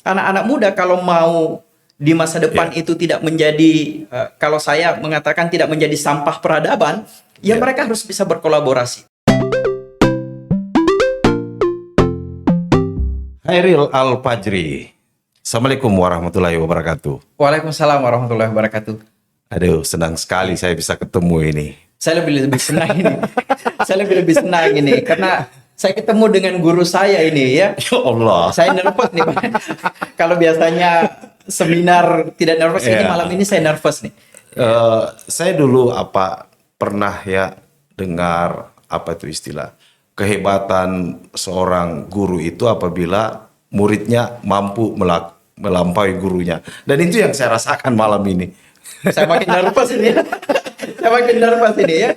anak-anak muda kalau mau di masa depan itu tidak menjadi, kalau saya mengatakan tidak menjadi sampah peradaban, ya mereka harus bisa berkolaborasi. Hairil Al-Fajri. Assalamualaikum warahmatullahi wabarakatuh. Waalaikumsalam warahmatullahi wabarakatuh. Aduh, senang sekali saya bisa ketemu ini. Saya lebih senang ini. Saya lebih senang ini karena saya ketemu dengan guru saya ini ya. Ya Allah. Saya nervous nih Pak. Kalau biasanya seminar tidak nervous, ini malam ini saya nervous nih. Saya dulu pernah ya dengar itu istilah kehebatan seorang guru itu apabila muridnya mampu melampaui gurunya. Dan itu yang saya rasakan malam ini. Saya makin nervous ini ya. Saya makin nervous ini ya.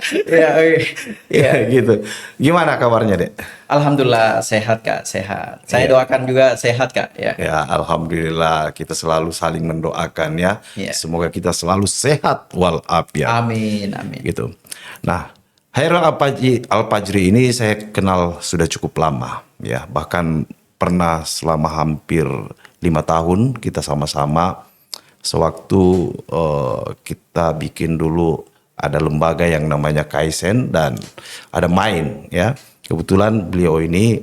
Ya gitu. Gimana kabarnya, Dek? Alhamdulillah sehat Kak, sehat. Saya doakan juga sehat Kak ya. Ya, alhamdulillah kita selalu saling mendoakan ya. Semoga kita selalu sehat walafiat. Amin, amin. Gitu. Nah, Hairil Al-Fajri ini saya kenal sudah cukup lama ya. Bahkan pernah selama hampir 5 tahun kita sama-sama sewaktu kita bikin dulu ada lembaga yang namanya Kaizen dan ada Main ya. Kebetulan beliau ini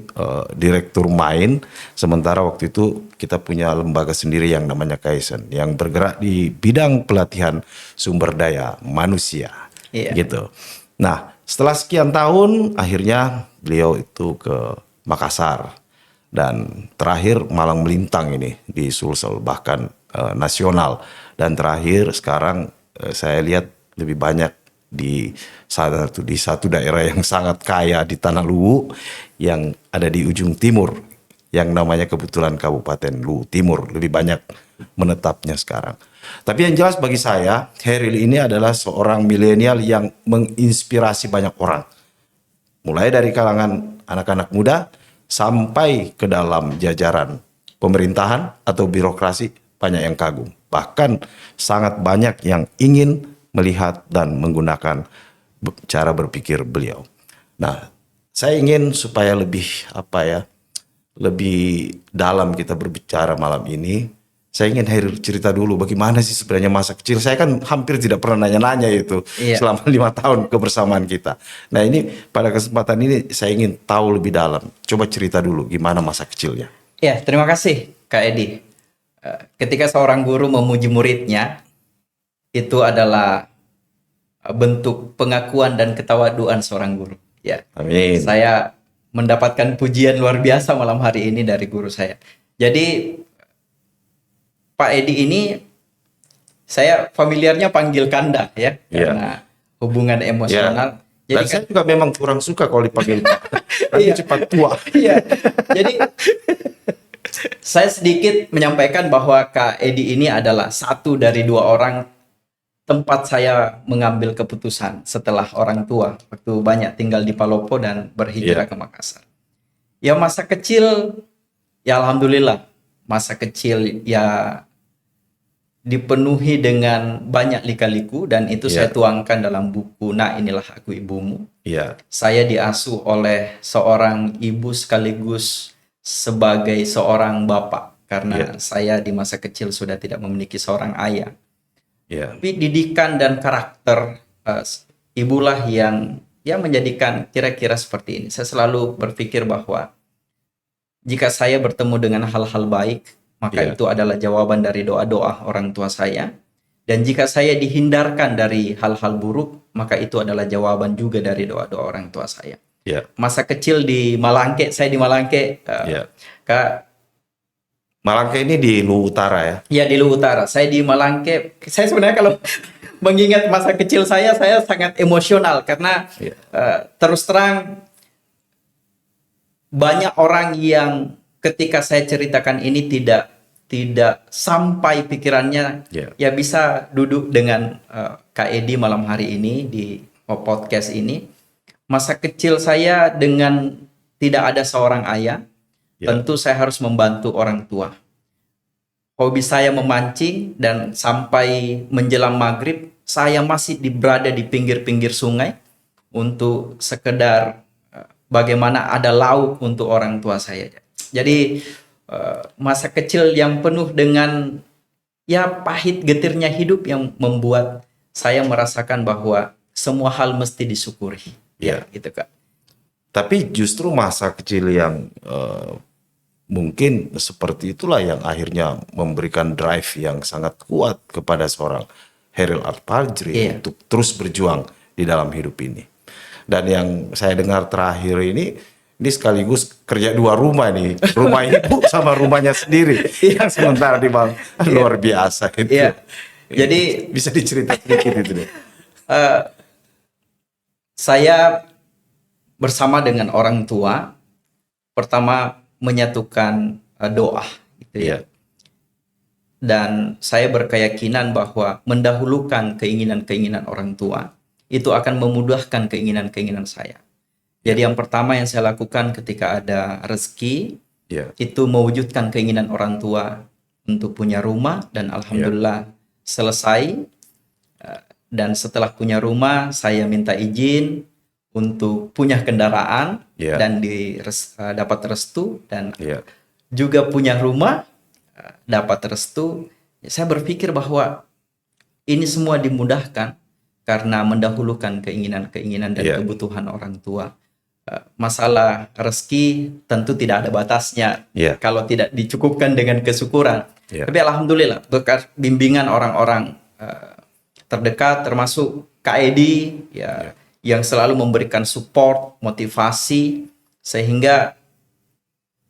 direktur Main, sementara waktu itu kita punya lembaga sendiri yang namanya Kaizen yang bergerak di bidang pelatihan sumber daya manusia. Gitu. Nah, setelah sekian tahun akhirnya beliau itu ke Makassar dan terakhir Malang Melintang ini di Sulsel bahkan nasional, dan terakhir sekarang saya lihat lebih banyak di satu daerah yang sangat kaya di Tanah Luwu yang ada di ujung timur yang namanya kebetulan Kabupaten Luwu Timur, lebih banyak menetapnya sekarang. Tapi yang jelas bagi saya, Hairil ini adalah seorang milenial yang menginspirasi banyak orang. Mulai dari kalangan anak-anak muda sampai ke dalam jajaran pemerintahan atau birokrasi, banyak yang kagum. Bahkan sangat banyak yang ingin melihat dan menggunakan cara berpikir beliau. Nah, saya ingin supaya lebih lebih dalam kita berbicara malam ini. Saya ingin Hairil cerita dulu bagaimana sih sebenarnya masa kecil. Saya kan hampir tidak pernah nanya-nanya itu selama 5 tahun kebersamaan kita. Nah, ini pada kesempatan ini saya ingin tahu lebih dalam. Coba cerita dulu gimana masa kecilnya. Ya, terima kasih Kak Edi. Ketika seorang guru memuji muridnya, itu adalah bentuk pengakuan dan ketawaduan seorang guru. Ya. Amin. Saya mendapatkan pujian luar biasa malam hari ini dari guru saya. Jadi Pak Edi ini saya familiarnya panggil Kanda ya, karena hubungan emosional. Jadi saya juga memang kurang suka kalau dipanggil Pak. Nanti cepat tua. Jadi saya sedikit menyampaikan bahwa Kak Edi ini adalah satu dari 2 orang tempat saya mengambil keputusan setelah orang tua waktu banyak tinggal di Palopo dan berhijrah ke Makassar. Ya masa kecil, ya alhamdulillah masa kecil ya dipenuhi dengan banyak lika-liku dan itu saya tuangkan dalam buku Nah Inilah Aku Ibumu. Saya diasuh oleh seorang ibu sekaligus sebagai seorang bapak karena saya di masa kecil sudah tidak memiliki seorang ayah. Tapi didikan dan karakter ibulah yang menjadikan kira-kira seperti ini. Saya selalu berpikir bahwa jika saya bertemu dengan hal-hal baik, maka itu adalah jawaban dari doa-doa orang tua saya. Dan jika saya dihindarkan dari hal-hal buruk, maka itu adalah jawaban juga dari doa-doa orang tua saya. Masa kecil di Malangke, saya di Malangke, Kak. Malangke ini di Luwu Utara ya? Ya, di Luwu Utara. Saya di Malangke. Saya sebenarnya kalau mengingat masa kecil saya sangat emosional karena terus terang banyak orang yang ketika saya ceritakan ini tidak sampai pikirannya ya bisa duduk dengan Kak Edi malam hari ini di podcast ini. Masa kecil saya dengan tidak ada seorang ayah. Tentu saya harus membantu orang tua. Hobi saya memancing dan sampai menjelang maghrib saya masih berada di pinggir-pinggir sungai untuk sekedar bagaimana ada lauk untuk orang tua saya. Jadi masa kecil yang penuh dengan ya pahit getirnya hidup yang membuat saya merasakan bahwa semua hal mesti disyukuri. Ya, gitu Kak. Tapi justru masa kecil yang mungkin seperti itulah yang akhirnya memberikan drive yang sangat kuat kepada seorang Hairil Al-Fajri untuk terus berjuang di dalam hidup ini. Dan yang saya dengar terakhir ini sekaligus kerja 2 rumah nih, rumah ibu sama rumahnya sendiri yang sementara di Bang. Luar biasa itu. Jadi bisa diceritakan sedikit itu deh. Saya bersama dengan orang tua pertama menyatukan doa gitu ya. Dan saya berkeyakinan bahwa mendahulukan keinginan-keinginan orang tua itu akan memudahkan keinginan-keinginan saya. Jadi yang pertama yang saya lakukan ketika ada rezeki itu mewujudkan keinginan orang tua untuk punya rumah, dan alhamdulillah selesai. Dan setelah punya rumah saya minta izin untuk punya kendaraan dan dapat restu, dan juga punya rumah dapat restu. Saya berpikir bahwa ini semua dimudahkan karena mendahulukan keinginan-keinginan dan kebutuhan orang tua. Masalah rezeki tentu tidak ada batasnya kalau tidak dicukupkan dengan kesyukuran. Tapi alhamdulillah berkat bimbingan orang-orang terdekat termasuk Kak Edi yang selalu memberikan support, motivasi, sehingga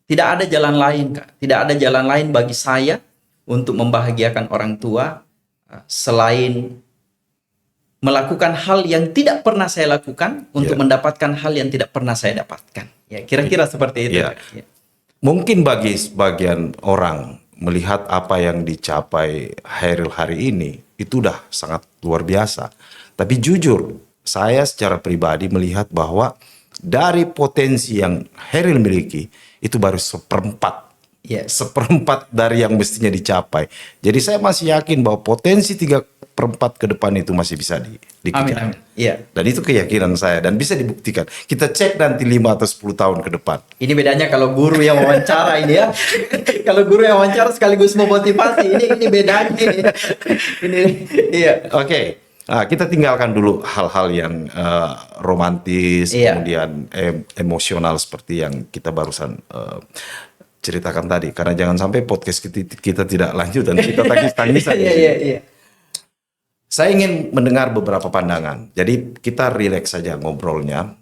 tidak ada jalan lain, Kak. Tidak ada jalan lain bagi saya untuk membahagiakan orang tua selain melakukan hal yang tidak pernah saya lakukan untuk mendapatkan hal yang tidak pernah saya dapatkan. Ya, kira-kira seperti itu. Mungkin bagi sebagian orang melihat apa yang dicapai Hairil hari ini itu udah sangat luar biasa. Tapi jujur, saya secara pribadi melihat bahwa dari potensi yang Hairil miliki itu baru seperempat. Seperempat dari yang mestinya dicapai. Jadi saya masih yakin bahwa potensi 3/4 ke depan itu masih bisa dikejar. Dan itu keyakinan saya dan bisa dibuktikan. Kita cek nanti 5 atau 10 tahun ke depan. Ini bedanya kalau guru yang wawancara ini ya. Kalau guru yang wawancara sekaligus memotivasi, ini bedanya ini. Oke. Nah, kita tinggalkan dulu hal-hal yang romantis, kemudian emosional seperti yang kita barusan ceritakan tadi. Karena jangan sampai podcast kita tidak lanjut dan kita tangis-tangisan. Saya ingin mendengar beberapa pandangan. Jadi kita rileks saja ngobrolnya.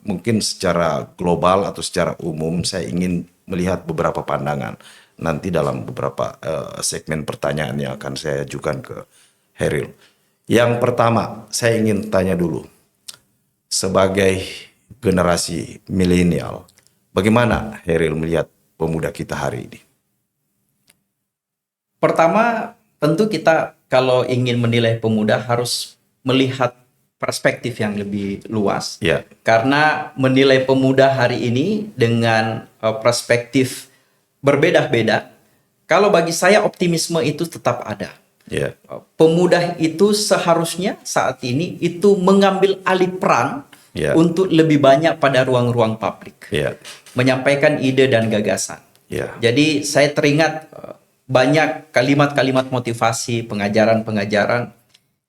Mungkin secara global atau secara umum saya ingin melihat beberapa pandangan. Nanti dalam beberapa segmen pertanyaan yang akan saya ajukan ke Hairil. Yang pertama, saya ingin tanya dulu. Sebagai generasi milenial, bagaimana Hairil melihat pemuda kita hari ini? Pertama, tentu kita kalau ingin menilai pemuda harus melihat perspektif yang lebih luas. Karena menilai pemuda hari ini dengan perspektif berbeda-beda, kalau bagi saya optimisme itu tetap ada. Pemuda itu seharusnya saat ini itu mengambil alih peran untuk lebih banyak pada ruang-ruang publik, menyampaikan ide dan gagasan. Jadi saya teringat banyak kalimat-kalimat motivasi, pengajaran-pengajaran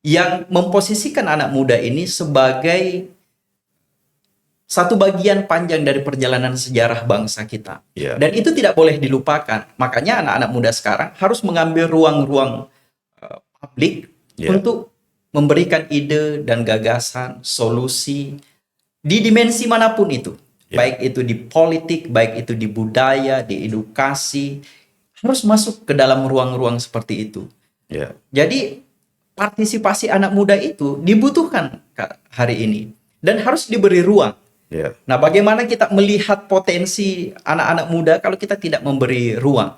yang memposisikan anak muda ini sebagai satu bagian panjang dari perjalanan sejarah bangsa kita. Dan itu tidak boleh dilupakan. Makanya anak-anak muda sekarang harus mengambil ruang-ruang publik untuk memberikan ide dan gagasan, solusi di dimensi manapun itu. Baik itu di politik, baik itu di budaya, di edukasi, harus masuk ke dalam ruang-ruang seperti itu. Jadi partisipasi anak muda itu dibutuhkan hari ini dan harus diberi ruang. Nah, bagaimana kita melihat potensi anak-anak muda kalau kita tidak memberi ruang?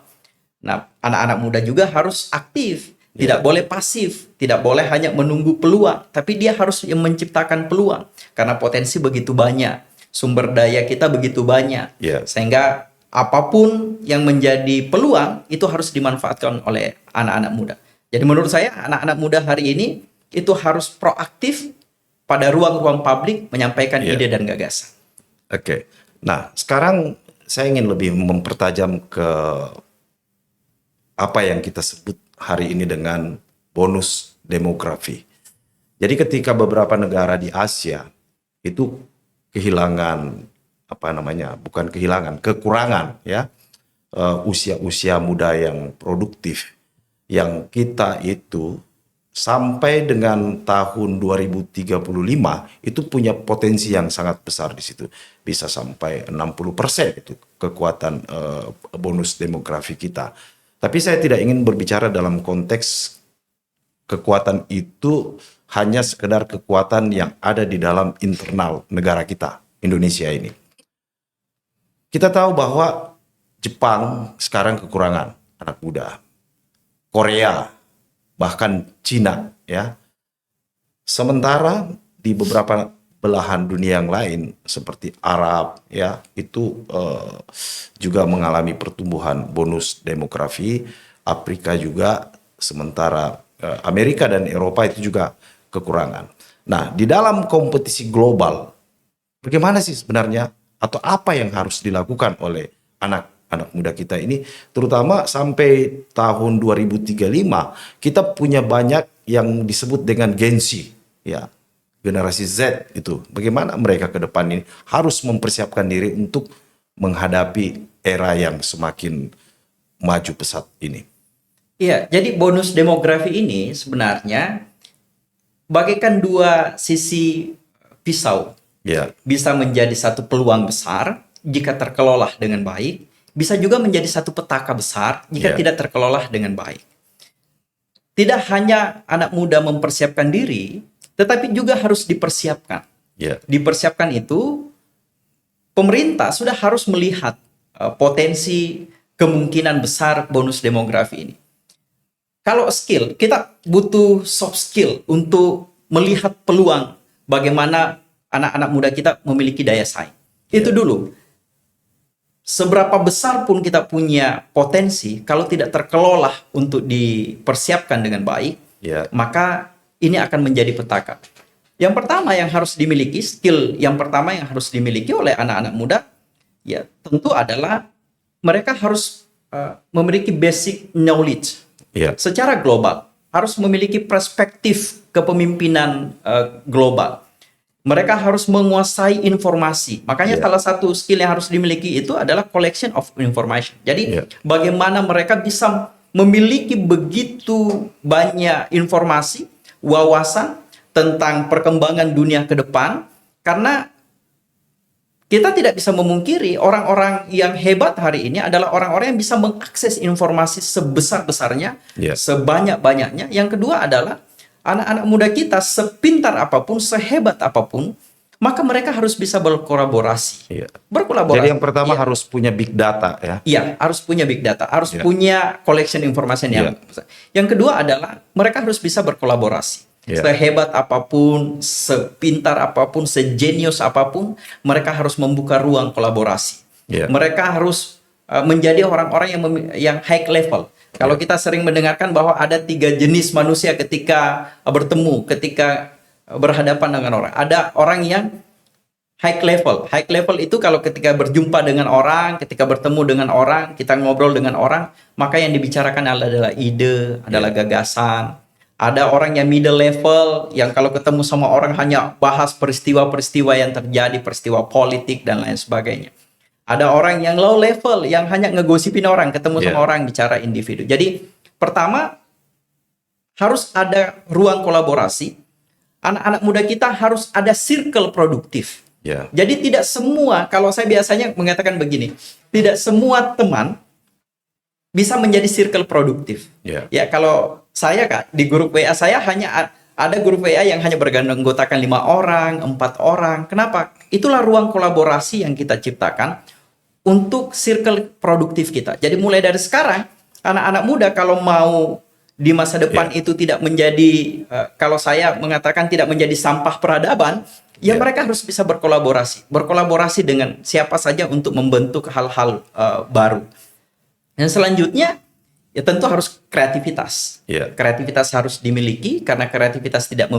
Nah, anak-anak muda juga harus aktif. Tidak boleh pasif, tidak boleh hanya menunggu peluang, tapi dia harus menciptakan peluang. Karena potensi begitu banyak, sumber daya kita begitu banyak, sehingga apapun yang menjadi peluang itu harus dimanfaatkan oleh anak-anak muda. Jadi menurut saya anak-anak muda hari ini itu harus proaktif pada ruang-ruang publik menyampaikan ide dan gagasan. Nah sekarang saya ingin lebih mempertajam ke apa yang kita sebut hari ini dengan bonus demografi. Jadi ketika beberapa negara di Asia itu kehilangan bukan kehilangan, kekurangan ya usia-usia muda yang produktif, yang kita itu sampai dengan tahun 2035 itu punya potensi yang sangat besar di situ, bisa sampai 60% itu kekuatan bonus demografi kita. Tapi saya tidak ingin berbicara dalam konteks kekuatan itu hanya sekedar kekuatan yang ada di dalam internal negara kita, Indonesia ini. Kita tahu bahwa Jepang sekarang kekurangan anak muda. Korea, bahkan Cina ya. Sementara di beberapa belahan dunia yang lain seperti Arab ya, itu juga mengalami pertumbuhan bonus demografi. Afrika juga, sementara Amerika dan Eropa itu juga kekurangan. Nah, di dalam kompetisi global, bagaimana sih sebenarnya atau apa yang harus dilakukan oleh anak muda kita ini, terutama sampai tahun 2035 kita punya banyak yang disebut dengan Gen Z ya, generasi Z itu. Bagaimana mereka ke depan ini harus mempersiapkan diri untuk menghadapi era yang semakin maju pesat ini. Iya, jadi bonus demografi ini sebenarnya bagaikan dua sisi pisau. Ya, Bisa menjadi satu peluang besar jika terkelola dengan baik, bisa juga menjadi satu petaka besar jika Ya. tidak terkelola dengan baik. Tidak hanya anak muda mempersiapkan diri, tetapi juga harus dipersiapkan. ya, Dipersiapkan itu, pemerintah sudah harus melihat potensi kemungkinan besar bonus demografi ini. Kalau skill, kita butuh soft skill untuk melihat peluang bagaimana anak-anak muda kita memiliki daya saing. Itu dulu. Seberapa besar pun kita punya potensi, kalau tidak terkelola untuk dipersiapkan dengan baik, ya, maka ini akan menjadi petaka. Yang pertama yang harus dimiliki, skill yang pertama yang harus dimiliki oleh anak-anak muda, ya tentu adalah mereka harus memiliki basic knowledge ya, secara global, harus memiliki perspektif kepemimpinan global. Mereka harus menguasai informasi. Makanya Yeah. salah satu skill yang harus dimiliki itu adalah collection of information. Jadi Yeah. bagaimana mereka bisa memiliki begitu banyak informasi, wawasan tentang perkembangan dunia ke depan, karena kita tidak bisa memungkiri orang-orang yang hebat hari ini adalah orang-orang yang bisa mengakses informasi sebesar-besarnya, Yeah. sebanyak-banyaknya. Yang kedua adalah anak-anak muda kita sepintar apapun, sehebat apapun, maka mereka harus bisa berkolaborasi. Iya. Berkolaborasi. Jadi yang pertama Iya. harus punya big data ya. Iya, harus punya big data, harus Iya. punya collection information yang besar. Yang kedua adalah mereka harus bisa berkolaborasi. Iya. Sehebat apapun, sepintar apapun, sejenius apapun, mereka harus membuka ruang kolaborasi. Iya. Mereka harus menjadi orang-orang yang high level. Kalau kita sering mendengarkan bahwa ada 3 jenis manusia ketika bertemu, ketika berhadapan dengan orang. Ada orang yang high level. High level itu kalau ketika berjumpa dengan orang, ketika bertemu dengan orang, kita ngobrol dengan orang, maka yang dibicarakan adalah ide, adalah gagasan. Ada orang yang middle level, yang kalau ketemu sama orang hanya bahas peristiwa-peristiwa yang terjadi, peristiwa politik dan lain sebagainya. Ada orang yang low level, yang hanya ngegosipin orang, ketemu sama orang, bicara individu. Jadi pertama, harus ada ruang kolaborasi. Anak-anak muda kita harus ada circle produktif. Ya. Jadi tidak semua, kalau saya biasanya mengatakan begini, tidak semua teman bisa menjadi circle produktif. Ya. Ya, kalau saya Kak, di grup WA saya hanya ada grup WA yang hanya beranggotakan 5 orang, 4 orang. Kenapa? Itulah ruang kolaborasi yang kita ciptakan untuk circle produktif kita. Jadi mulai dari sekarang, anak-anak muda kalau mau di masa depan itu tidak menjadi, kalau saya mengatakan tidak menjadi sampah peradaban, ya mereka harus bisa berkolaborasi. Berkolaborasi dengan siapa saja untuk membentuk hal-hal baru. Dan selanjutnya, ya tentu harus kreativitas. Iya. Kreativitas harus dimiliki karena kreativitas tidak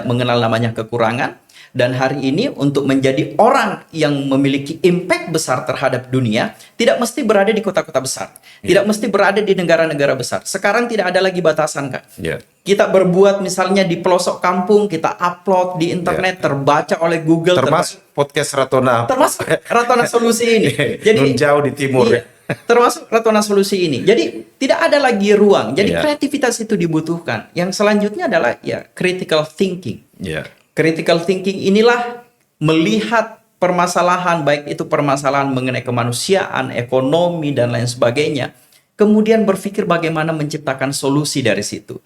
mengenal namanya kekurangan. Dan hari ini untuk menjadi orang yang memiliki impact besar terhadap dunia, tidak mesti berada di kota-kota besar, tidak mesti berada di negara-negara besar. Sekarang tidak ada lagi batasan, Kak. Iya. Kita berbuat misalnya di pelosok kampung, kita upload di internet, terbaca oleh Google, Termasuk podcast Ratona. termasuk Ratona Solusi ini. Nun jauh di timur. Iya, termasuk Ratona Solusi ini. Jadi tidak ada lagi ruang. Jadi Iya. kreativitas itu dibutuhkan. Yang selanjutnya adalah ya critical thinking. Iya. Critical thinking inilah melihat permasalahan, baik itu permasalahan mengenai kemanusiaan, ekonomi, dan lain sebagainya. Kemudian berpikir bagaimana menciptakan solusi dari situ.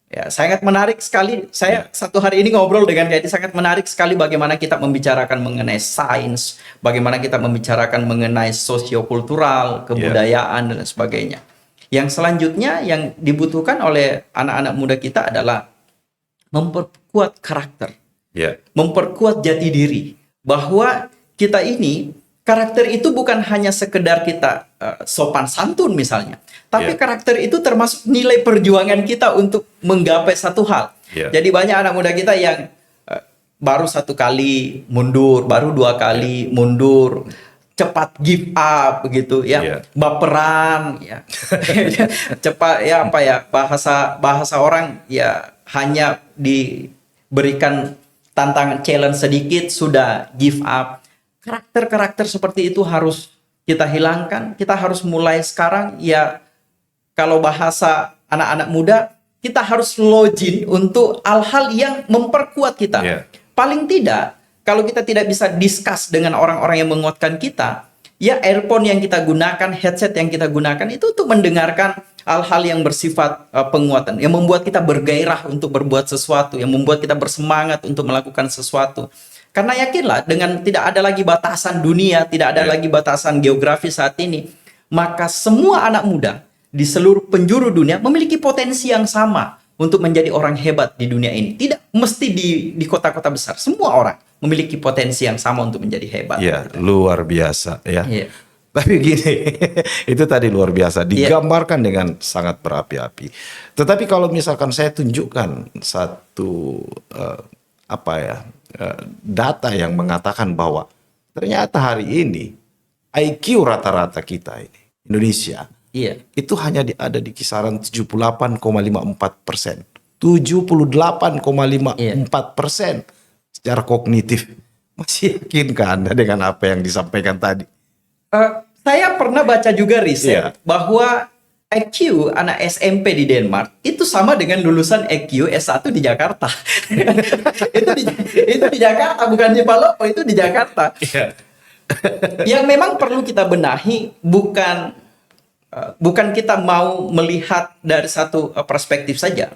Ya, sangat menarik sekali. Saya satu hari ini ngobrol dengan Katie, sangat menarik sekali bagaimana kita membicarakan mengenai sains, bagaimana kita membicarakan mengenai sosiokultural, kebudayaan, dan lain sebagainya. Yang selanjutnya yang dibutuhkan oleh anak-anak muda kita adalah memperkuat karakter. Iya. Memperkuat jati diri bahwa kita ini karakter itu bukan hanya sekedar kita sopan santun misalnya, tapi karakter itu termasuk nilai perjuangan kita untuk menggapai satu hal. Jadi banyak anak muda kita yang baru satu kali mundur, baru dua kali mundur, cepat give up begitu ya, baperan ya, cepat ya apa ya, bahasa orang ya hanya diberikan tantangan challenge sedikit sudah give up. Karakter-karakter seperti itu harus kita hilangkan. Kita harus mulai sekarang ya, kalau bahasa anak-anak muda, kita harus login untuk hal-hal yang memperkuat kita. Paling tidak, kalau kita tidak bisa discuss dengan orang-orang yang menguatkan kita, ya earphone yang kita gunakan, headset yang kita gunakan itu untuk mendengarkan hal-hal yang bersifat penguatan, yang membuat kita bergairah untuk berbuat sesuatu, yang membuat kita bersemangat untuk melakukan sesuatu. Karena yakinlah, dengan tidak ada lagi batasan dunia, tidak ada lagi batasan geografi saat ini, maka semua anak muda di seluruh penjuru dunia memiliki potensi yang sama untuk menjadi orang hebat di dunia ini. Tidak mesti di kota-kota besar, semua orang memiliki potensi yang sama untuk menjadi hebat. Iya, luar biasa ya. Iya. Tapi gini, itu tadi luar biasa, digambarkan dengan sangat berapi-api. Tetapi kalau misalkan saya tunjukkan satu data yang mengatakan bahwa ternyata hari ini IQ rata-rata kita ini Indonesia itu hanya ada di kisaran 78,54%, 78,54% secara kognitif. Masih yakinkah Anda dengan apa yang disampaikan tadi? Saya pernah baca juga riset bahwa IQ anak SMP di Denmark itu sama dengan lulusan IQ S1 di Jakarta. itu di Jakarta, bukan di Palopo, itu di Jakarta. Yang memang perlu kita benahi bukan kita mau melihat dari satu perspektif saja.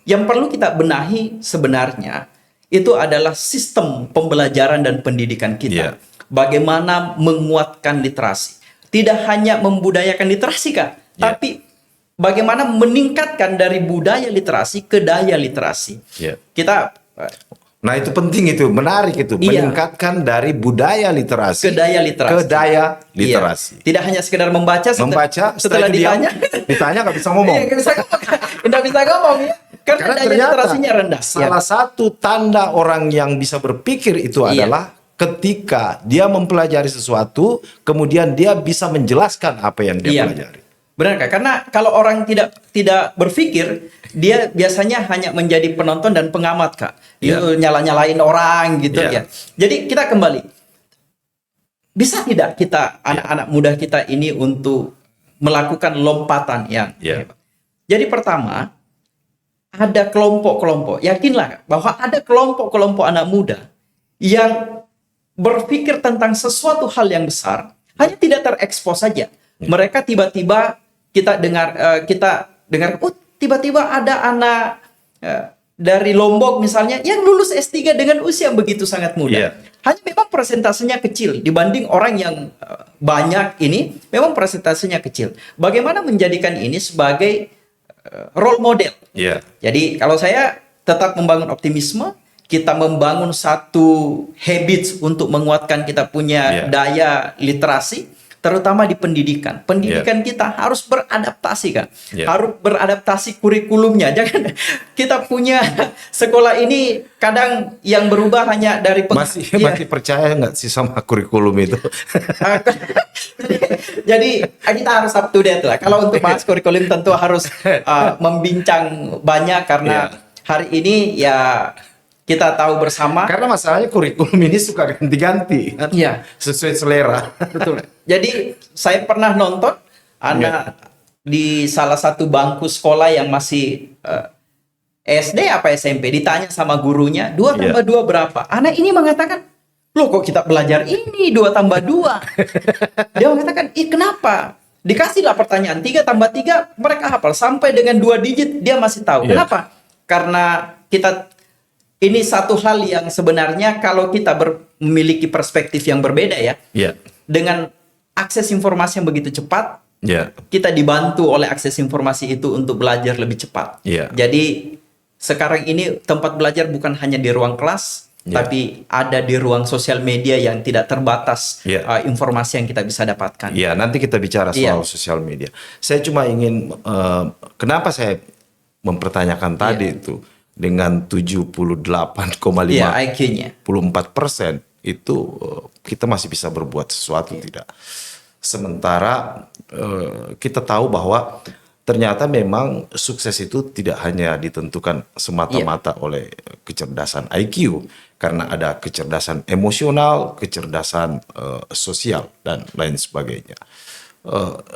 Yang perlu kita benahi sebenarnya itu adalah sistem pembelajaran dan pendidikan kita. Bagaimana menguatkan literasi. Tidak hanya membudayakan literasi, Kak, tapi bagaimana meningkatkan dari budaya literasi ke daya literasi. Kita Nah itu penting, itu menarik itu, meningkatkan dari budaya literasi ke daya literasi. Tidak hanya sekedar membaca setelah ditanya nggak bisa ngomong. Nggak bisa ngomong ya. Karena daya literasinya rendah. Salah satu tanda orang yang bisa berpikir itu adalah ketika dia mempelajari sesuatu, kemudian dia bisa menjelaskan apa yang dia pelajari. Benar, Kak? Karena kalau orang tidak berpikir, dia biasanya hanya menjadi penonton dan pengamat, Kak. Itu nyala-nyalain orang gitu ya. Jadi kita kembali. Bisa tidak kita anak-anak muda kita ini untuk melakukan lompatan yang hebat? Jadi pertama, ada kelompok-kelompok. Yakinlah bahwa ada kelompok-kelompok anak muda yang berpikir tentang sesuatu hal yang besar, hanya tidak terekspos saja. Mereka tiba-tiba kita dengar, tiba-tiba ada anak dari Lombok misalnya yang lulus S3 dengan usia yang begitu sangat muda. Hanya memang persentasenya kecil dibanding orang yang banyak ini, memang persentasenya kecil. Bagaimana menjadikan ini sebagai role model? Jadi kalau saya tetap membangun optimisme, kita membangun satu habits untuk menguatkan kita punya daya literasi, terutama di pendidikan. Pendidikan kita harus beradaptasi kan, Yeah. harus beradaptasi kurikulumnya. Jangan kita punya sekolah ini kadang yang berubah hanya dari Masih percaya nggak sih sama kurikulum itu? Jadi kita harus up to date lah. Kalau untuk bahas kurikulum tentu harus membincang banyak karena hari ini ya kita tahu bersama. Karena masalahnya kurikulum ini suka ganti-ganti, kan? Iya. Sesuai selera. Betul. Jadi saya pernah nonton anak di salah satu bangku sekolah yang masih SD apa SMP ditanya sama gurunya 2 tambah 2 berapa? Anak ini mengatakan, loh kok kita belajar ini 2 tambah 2? Dia mengatakan, kenapa? Dikasihlah pertanyaan 3 tambah 3 mereka hafal sampai dengan 2 digit dia masih tahu. Kenapa? Karena ini satu hal yang sebenarnya kalau kita memiliki perspektif yang berbeda ya, dengan akses informasi yang begitu cepat, kita dibantu oleh akses informasi itu untuk belajar lebih cepat. Jadi sekarang ini tempat belajar bukan hanya di ruang kelas, tapi ada di ruang sosial media yang tidak terbatas informasi yang kita bisa dapatkan. Iya, nanti kita bicara soal sosial media. Saya cuma ingin, kenapa saya mempertanyakan tadi itu, dengan 78,5 IQ-nya 44% itu kita masih bisa berbuat sesuatu tidak. Sementara kita tahu bahwa ternyata memang sukses itu tidak hanya ditentukan semata-mata oleh kecerdasan IQ, karena ada kecerdasan emosional, kecerdasan sosial dan lain sebagainya.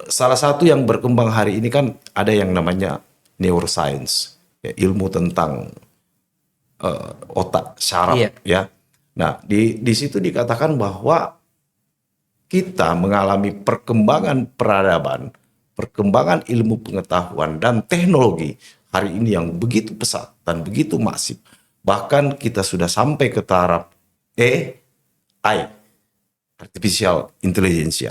Salah satu yang berkembang hari ini kan ada yang namanya neuroscience, ilmu tentang otak syaraf, ya. Nah, di situ dikatakan bahwa kita mengalami perkembangan peradaban, perkembangan ilmu pengetahuan dan teknologi hari ini yang begitu pesat dan begitu masif. Bahkan kita sudah sampai ke taraf AI, artificial intelligence.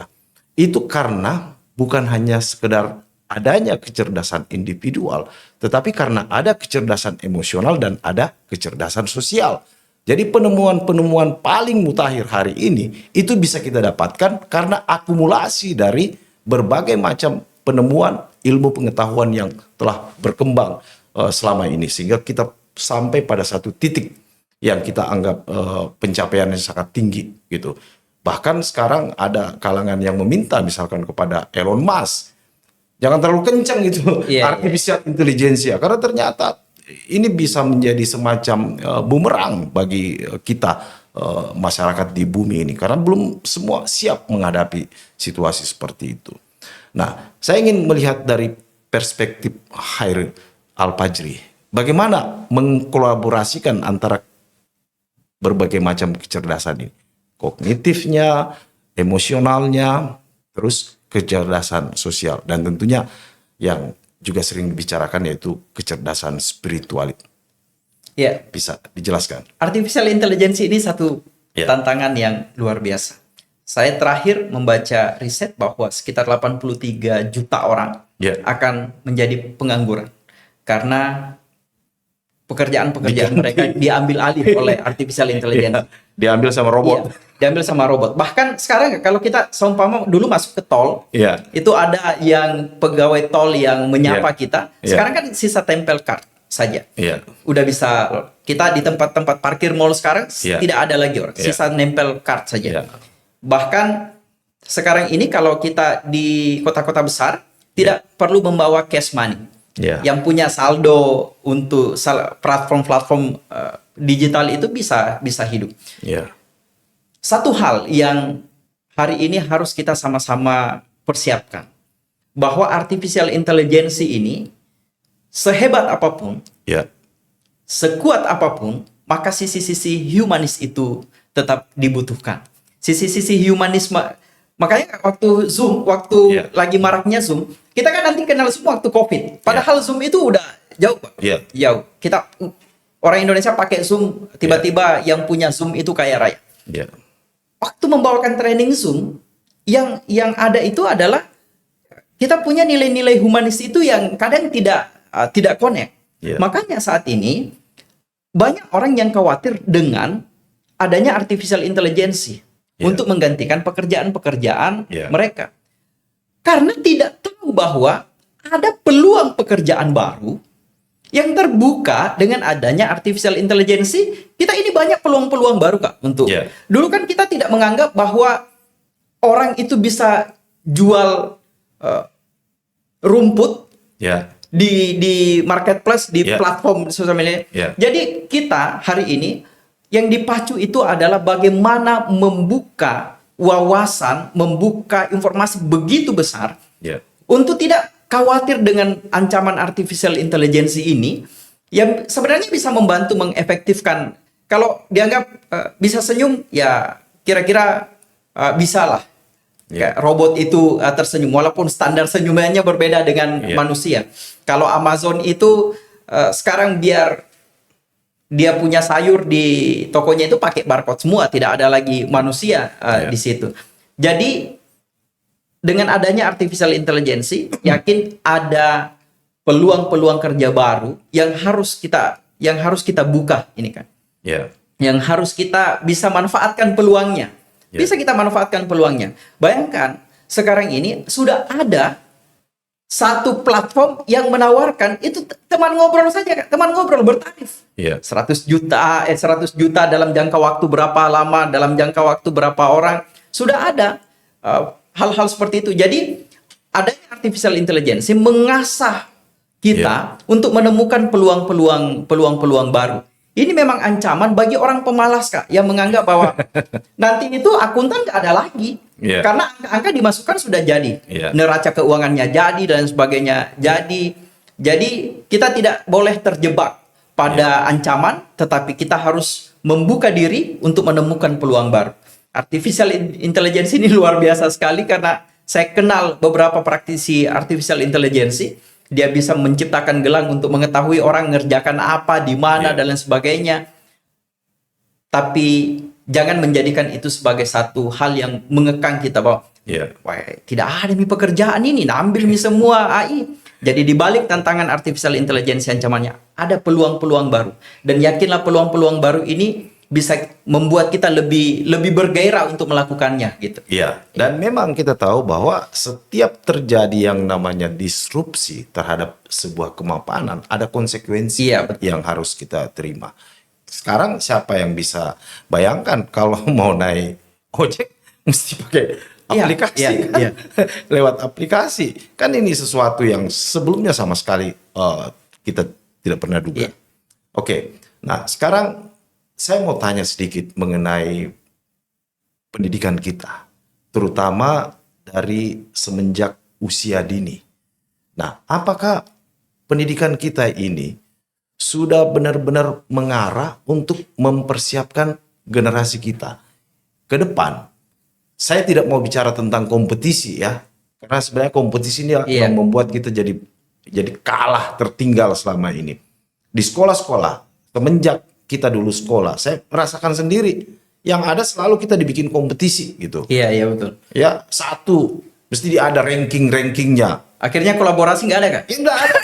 Itu karena bukan hanya sekedar adanya kecerdasan individual, tetapi karena ada kecerdasan emosional dan ada kecerdasan sosial. Jadi penemuan-penemuan paling mutakhir hari ini itu bisa kita dapatkan karena akumulasi dari berbagai macam penemuan ilmu pengetahuan yang telah berkembang selama ini, sehingga kita sampai pada satu titik yang kita anggap pencapaiannya sangat tinggi gitu. Bahkan sekarang ada kalangan yang meminta misalkan kepada Elon Musk, jangan terlalu kencang itu artificial intelligence, karena ternyata ini bisa menjadi semacam bumerang bagi kita masyarakat di bumi ini, karena belum semua siap menghadapi situasi seperti itu. Nah, saya ingin melihat dari perspektif Hairil Al-Fajri, bagaimana mengkolaborasikan antara berbagai macam kecerdasan ini, kognitifnya, emosionalnya, terus kecerdasan sosial, dan tentunya yang juga sering dibicarakan yaitu kecerdasan spiritual. Bisa dijelaskan? Artificial intelligence ini satu tantangan yang luar biasa. Saya terakhir membaca riset bahwa sekitar 83 juta orang akan menjadi pengangguran karena pekerjaan-pekerjaan mereka diambil alih oleh artificial intelligence. Diambil sama robot. Diambil sama robot. Bahkan sekarang kalau kita seumpama dulu masuk ke tol, itu ada yang pegawai tol yang menyapa kita. Sekarang kan sisa tempel card saja. Udah bisa, kita di tempat-tempat parkir mall sekarang tidak ada lagi orang, sisa nempel card saja. Bahkan sekarang ini kalau kita di kota-kota besar tidak perlu membawa cash money. Yang punya saldo untuk platform-platform digital itu bisa hidup. Satu hal yang hari ini harus kita sama-sama persiapkan, bahwa artificial intelligence ini sehebat apapun, sekuat apapun, maka sisi-sisi humanis itu tetap dibutuhkan. Sisi-sisi humanisme. Makanya waktu Zoom, lagi maraknya Zoom, kita kan nanti kenal Zoom waktu COVID. Padahal Zoom itu udah jauh, jauh. Kita orang Indonesia pakai Zoom, tiba-tiba yang punya Zoom itu kaya raya. Waktu membawakan training Zoom, yang ada itu adalah kita punya nilai-nilai humanis itu yang kadang tidak connect. Makanya saat ini banyak orang yang khawatir dengan adanya artificial intelligence. untuk menggantikan pekerjaan-pekerjaan Ya. mereka. Karena tidak tahu bahwa ada peluang pekerjaan baru yang terbuka dengan adanya artificial intelligence. Kita ini banyak peluang-peluang baru, Kak, untuk. Ya. Dulu kan kita tidak menganggap bahwa orang itu bisa jual rumput Ya. di marketplace, di Ya. platform sosial media. Ya. Jadi kita hari ini yang dipacu itu adalah bagaimana membuka wawasan, membuka informasi begitu besar Ya. untuk tidak khawatir dengan ancaman artificial intelligence ini yang sebenarnya bisa membantu mengefektifkan. Kalau dianggap bisa senyum, ya kira-kira bisa lah. Ya. Kayak robot itu tersenyum, walaupun standar senyumannya berbeda dengan Ya. manusia. Kalau Amazon itu sekarang biar dia punya sayur di tokonya itu pakai barcode semua, tidak ada lagi manusia Ya. di situ. Jadi dengan adanya artificial intelligence, yakin ada peluang-peluang kerja baru yang harus kita buka ini kan. Ya. Yang harus kita bisa manfaatkan peluangnya. Ya. Bisa kita manfaatkan peluangnya. Bayangkan sekarang ini sudah ada satu platform yang menawarkan itu teman ngobrol saja, Kak. Teman ngobrol bertarif. Ya. 100 juta dalam jangka waktu berapa lama, dalam jangka waktu berapa orang. Sudah ada hal-hal seperti itu. Jadi adanya artificial intelligence mengasah kita untuk menemukan peluang-peluang baru. Ini memang ancaman bagi orang pemalas, Kak, yang menganggap bahwa nanti itu akuntan nggak ada lagi. Yeah. Karena angka-angka dimasukkan sudah jadi. Yeah. Neraca keuangannya jadi dan sebagainya jadi. Jadi kita tidak boleh terjebak pada ancaman, tetapi kita harus membuka diri untuk menemukan peluang baru. Artificial intelligence ini luar biasa sekali karena saya kenal beberapa praktisi artificial intelligence. Dia bisa menciptakan gelang untuk mengetahui orang ngerjakan apa, di mana, dan lain sebagainya. Tapi jangan menjadikan itu sebagai satu hal yang mengekang kita bahwa wah, tidak ada nih pekerjaan ini, ambil nih semua AI. Jadi di balik tantangan artificial intelligence ancamannya ada peluang-peluang baru. Dan yakinlah peluang-peluang baru ini bisa membuat kita lebih bergairah untuk melakukannya gitu. Iya, dan memang kita tahu bahwa setiap terjadi yang namanya disrupsi terhadap sebuah kemapanan, ada konsekuensi yang harus kita terima. Sekarang siapa yang bisa bayangkan kalau mau naik ojek mesti pakai aplikasi kan? Lewat aplikasi. Kan ini sesuatu yang sebelumnya sama sekali kita tidak pernah duga. Oke, nah sekarang saya mau tanya sedikit mengenai pendidikan kita, terutama dari semenjak usia dini. Nah, apakah pendidikan kita ini sudah benar-benar mengarah untuk mempersiapkan generasi kita ke depan? Saya tidak mau bicara tentang kompetisi ya, karena sebenarnya kompetisi ini yang membuat kita jadi kalah, tertinggal selama ini. Di sekolah-sekolah, semenjak kita dulu sekolah, saya merasakan sendiri yang ada selalu kita dibikin kompetisi gitu. Iya betul. Ya satu mesti ada rankingnya. Akhirnya kolaborasi nggak ada, Kak? Nggak ada.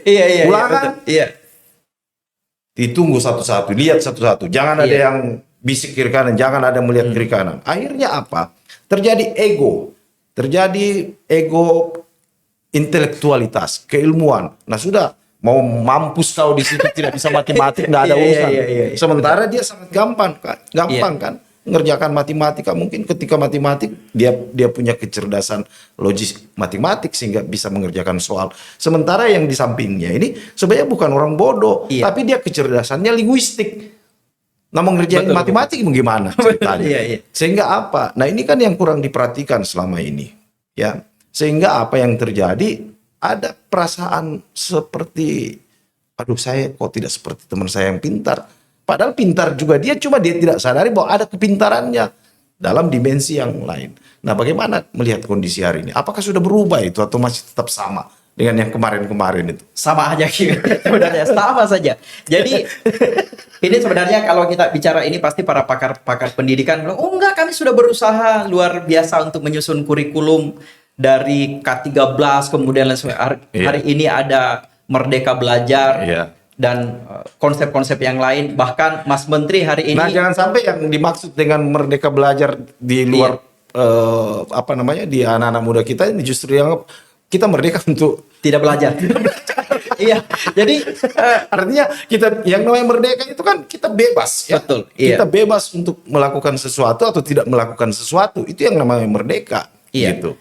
Iya. Ulangan. Iya. Ditunggu satu-satu, lihat satu-satu. Jangan ada yang bisik kiri kanan, jangan ada yang melihat kiri kanan. Akhirnya apa? Terjadi ego intelektualitas, keilmuan. Nah sudah. Mau mampus kau di situ tidak bisa matematik nggak ada urusan. Sementara dia sangat gampang kan mengerjakan matematika. Mungkin ketika matematik dia punya kecerdasan logis matematik sehingga bisa mengerjakan soal. Sementara yang di sampingnya ini sebenarnya bukan orang bodoh, tapi dia kecerdasannya linguistik. Nah mengerjakan matematik bagaimana ceritanya? Sehingga apa? Nah ini kan yang kurang diperhatikan selama ini, ya. Sehingga apa yang terjadi? Ada perasaan seperti, aduh saya kok tidak seperti teman saya yang pintar. Padahal pintar juga dia, cuma dia tidak sadari bahwa ada kepintarannya dalam dimensi yang lain. Nah bagaimana melihat kondisi hari ini? Apakah sudah berubah itu atau masih tetap sama dengan yang kemarin-kemarin itu? Sama aja sebenarnya, sama saja. Jadi ini sebenarnya kalau kita bicara ini pasti para pakar pendidikan bilang, oh enggak, kami sudah berusaha luar biasa untuk menyusun kurikulum dari K13 kemudian hari ini ada Merdeka Belajar. dan konsep-konsep yang lain. Bahkan Mas Menteri hari ini Nah, jangan sampai yang dimaksud dengan merdeka belajar di luar di anak-anak muda kita ini justru yang kita merdeka untuk tidak belajar. Iya, jadi artinya kita yang namanya merdeka itu kan kita bebas ya. Betul, iya. Kita bebas untuk melakukan sesuatu atau tidak melakukan sesuatu. Itu yang namanya merdeka Iya. gitu.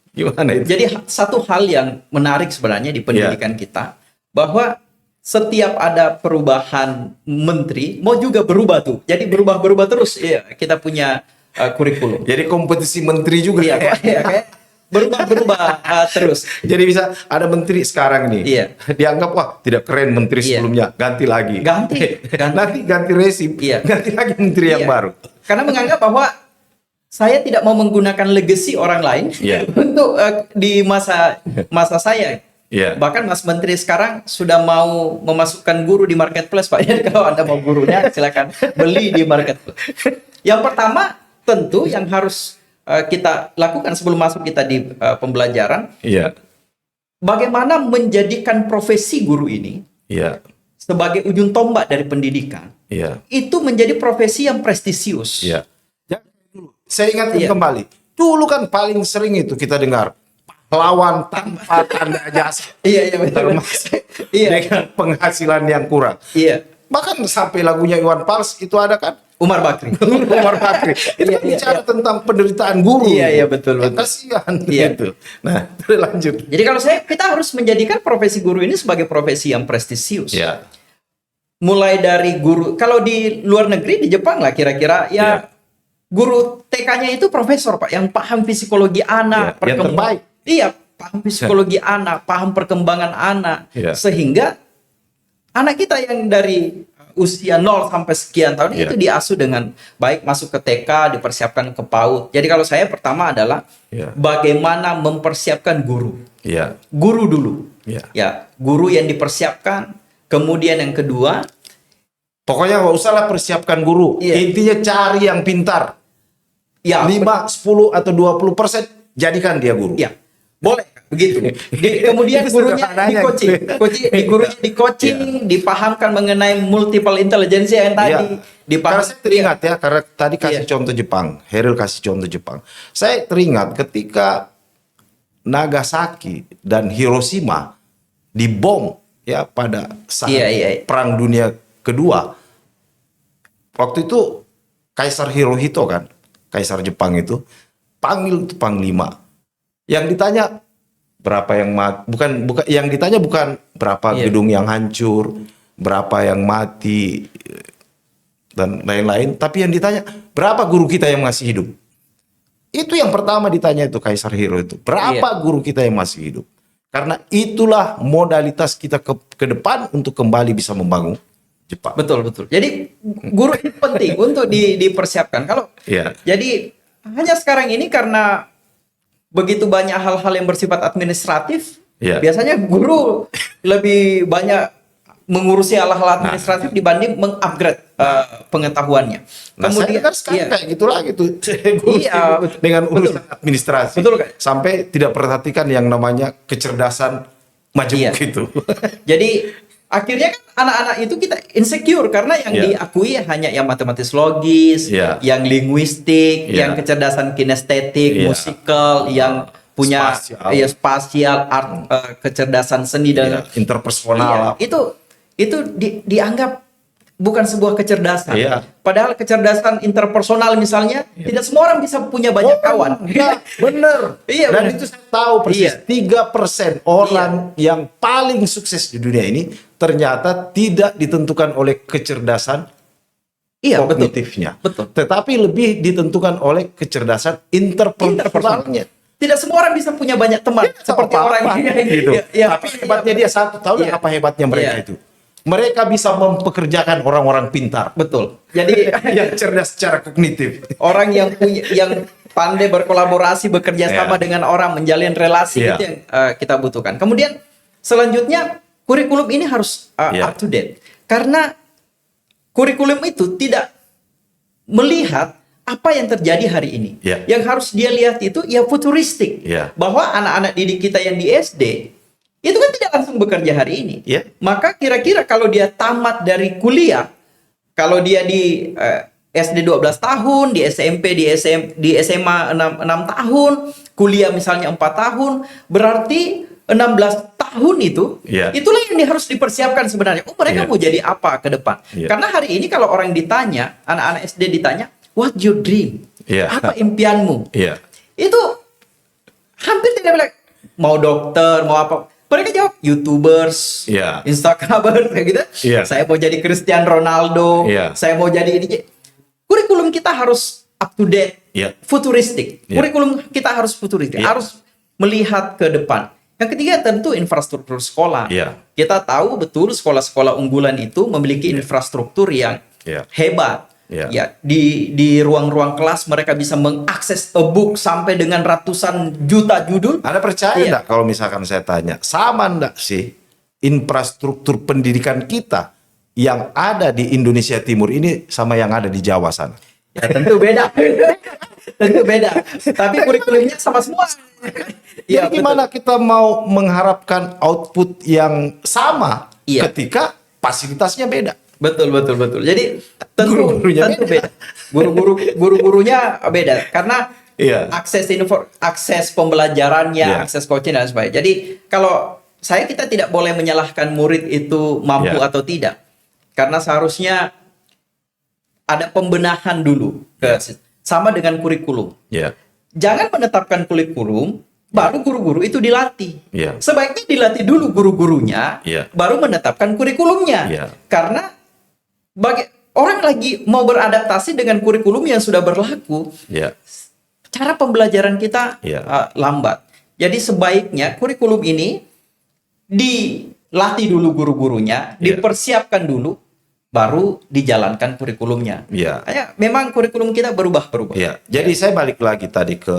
Gimana itu? Jadi satu hal yang menarik sebenarnya di pendidikan kita, bahwa setiap ada perubahan menteri mau juga berubah tuh. Jadi berubah-berubah terus. Iya, kita punya kurikulum. Jadi kompetisi menteri juga. Iya, kayak berubah-berubah terus. Jadi bisa ada menteri sekarang nih. Iya. Dianggap wah tidak keren menteri Iya. sebelumnya, ganti lagi. Ganti. Nanti ganti rezim, Iya. ganti lagi menteri yang Iya. baru. Karena menganggap bahwa saya tidak mau menggunakan legacy orang lain Iya. untuk di masa saya. Iya. Bahkan Mas Menteri sekarang sudah mau memasukkan guru di marketplace, Pak. Jadi kalau Anda mau gurunya, silakan beli di marketplace. Yang pertama, tentu yang harus kita lakukan sebelum masuk kita di pembelajaran, Iya. bagaimana menjadikan profesi guru ini Iya. sebagai ujung tombak dari pendidikan, Iya. itu menjadi profesi yang prestisius. Iya. Saya ingatkan Iya. kembali. Dulu kan paling sering itu kita dengar pahlawan tanpa tanda jasa. Iya, betul. Termasuk Iya. dengan penghasilan yang kurang. Iya. Bahkan sampai lagunya Iwan Fals itu ada kan Umar Bakri. Umar Bakri. Itu Iya, kan bicara tentang penderitaan guru. Iya, betul. Kasihan Iya. gitu. Nah, lanjut. Jadi kalau kita harus menjadikan profesi guru ini sebagai profesi yang prestisius. Ya. Mulai dari guru, kalau di luar negeri, di Jepang lah kira-kira, Iya. guru TK-nya itu profesor, Pak, yang paham psikologi anak. Iya, yang terbaik. Iya, paham psikologi anak, paham perkembangan anak. Iya. Sehingga anak kita yang dari usia 0 sampai sekian tahun Iya. itu diasuh dengan baik, masuk ke TK, dipersiapkan ke PAUD. Jadi kalau saya pertama adalah Iya. bagaimana mempersiapkan guru. Iya. Guru dulu. Iya. Ya, guru yang dipersiapkan. Kemudian yang kedua, Pokoknya nggak usah lah persiapkan guru. Iya. Intinya cari yang pintar. ya 5, 10 atau 20% jadikan dia guru. ya boleh begitu. Kemudian Itu gurunya sederhananya. gurunya di coaching, dipahamkan mengenai multiple intelligence yang tadi, Karena dipaham. saya teringat ya, karena tadi kasih Iya. contoh Jepang, Heril kasih contoh Jepang. Saya teringat ketika Nagasaki dan Hiroshima dibom ya pada saat Iya. Perang Dunia Kedua. Waktu itu Kaisar Hirohito kan, Kaisar Jepang itu panggil tuh panglima. Yang ditanya berapa yang mati, bukan yang ditanya bukan berapa Iya. gedung yang hancur, berapa yang mati dan lain-lain, tapi yang ditanya berapa guru kita yang masih hidup. Itu yang pertama ditanya itu Kaisar Hiro itu. Berapa guru kita yang masih hidup? Karena itulah modalitas kita ke depan untuk kembali bisa membangun Jepang. Betul. Jadi guru itu penting untuk dipersiapkan. Kalau Iya. jadi hanya sekarang ini karena begitu banyak hal-hal yang bersifat administratif, Iya. biasanya guru lebih banyak mengurusi hal-hal administratif dibanding mengupgrade pengetahuannya. Nah, saya kan sekarang iya. kayak gitu lagi tuh. Guru Iya, sibuk dengan urusan administrasi. Betul, Kak. Sampai tidak perhatikan yang namanya kecerdasan majemuk Iya. itu. Jadi akhirnya kan anak-anak itu kita insecure karena yang Iya. diakui hanya yang matematis logis, Iya. yang linguistik, Iya. yang kecerdasan kinestetik, Iya. musikal, yang punya Spasial. spasial, art, kecerdasan seni dan Iya, interpersonal. Iya, itu dianggap bukan sebuah kecerdasan. Iya. Padahal kecerdasan interpersonal misalnya, tidak semua orang bisa punya banyak kawan. Enggak, bener. Iya, Dan bener. itu saya tahu persis. Iya. 3% orang yang paling sukses di dunia ini ternyata tidak ditentukan oleh kecerdasan Iya, betul. kognitifnya. Betul. Tetapi lebih ditentukan oleh kecerdasan interpersonalnya. Tidak semua orang bisa punya banyak teman seperti orang ini. gitu. Iya, Tapi hebatnya dia satu, tahu nggak Iya. apa hebatnya mereka Iya. itu? Mereka bisa mempekerjakan orang-orang pintar Betul. Jadi yang cerdas secara kognitif. orang yang pandai berkolaborasi, bekerja sama Iya. dengan orang, menjalin relasi Iya. itu yang kita butuhkan. Kemudian selanjutnya kurikulum ini harus Iya. up to date karena kurikulum itu tidak melihat apa yang terjadi hari ini. Iya. Yang harus dia lihat itu ya futuristik. Iya. Bahwa anak-anak didik kita yang di SD itu kan tidak langsung bekerja hari ini. Ya. Maka kira-kira kalau dia tamat dari kuliah, kalau dia di SD 12 tahun, di SMP, di SMA 6 tahun, kuliah misalnya 4 tahun, berarti 16 tahun itu, Ya. itulah yang harus dipersiapkan sebenarnya. Oh, mereka Ya. mau jadi apa ke depan? Ya. Karena hari ini kalau orang ditanya, anak-anak SD ditanya, what your dream? Ya. Apa impianmu? Iya. Itu hampir tidak bilang mau dokter, mau apa. Mereka jawab YouTubers, Iya. Instagramers kayak gitu. Iya. Saya mau jadi Cristiano Ronaldo, Iya. saya mau jadi ini. Kurikulum kita harus up to date, Iya. futuristik. Iya. Kurikulum kita harus futuristik, Iya. harus melihat ke depan. Yang ketiga tentu infrastruktur sekolah. Iya. Kita tahu betul sekolah-sekolah unggulan itu memiliki infrastruktur yang Iya. hebat. Iya. Ya, di ruang-ruang kelas mereka bisa mengakses e-book sampai dengan ratusan juta judul. Anda percaya Iya. enggak kalau misalkan saya tanya, sama enggak sih infrastruktur pendidikan kita yang ada di Indonesia Timur ini sama yang ada di Jawa sana? Ya, tentu beda. Tentu beda. Tapi kurikulumnya sama semua. Ya, Jadi gimana kita mau mengharapkan output yang sama Iya. ketika fasilitasnya beda? Betul. Jadi tentu Guru-gurunya tentu beda. beda. Guru-gurunya beda karena Iya. akses pembelajarannya, Iya. akses coaching dan sebagainya. Jadi kalau kita tidak boleh menyalahkan murid itu mampu Iya. atau tidak. Karena seharusnya ada pembenahan dulu sama dengan kurikulum. Ya. Jangan menetapkan kurikulum baru guru-guru itu dilatih. Iya. Sebaiknya dilatih dulu guru-gurunya, Iya. baru menetapkan kurikulumnya. Iya. Karena bagi orang lagi mau beradaptasi dengan kurikulum yang sudah berlaku, Ya. cara pembelajaran kita Iya. lambat. Jadi sebaiknya kurikulum ini dilatih dulu guru-gurunya, Iya. dipersiapkan dulu, baru dijalankan kurikulumnya. Iya. Memang kurikulum kita berubah-berubah. Ya, jadi saya balik lagi tadi ke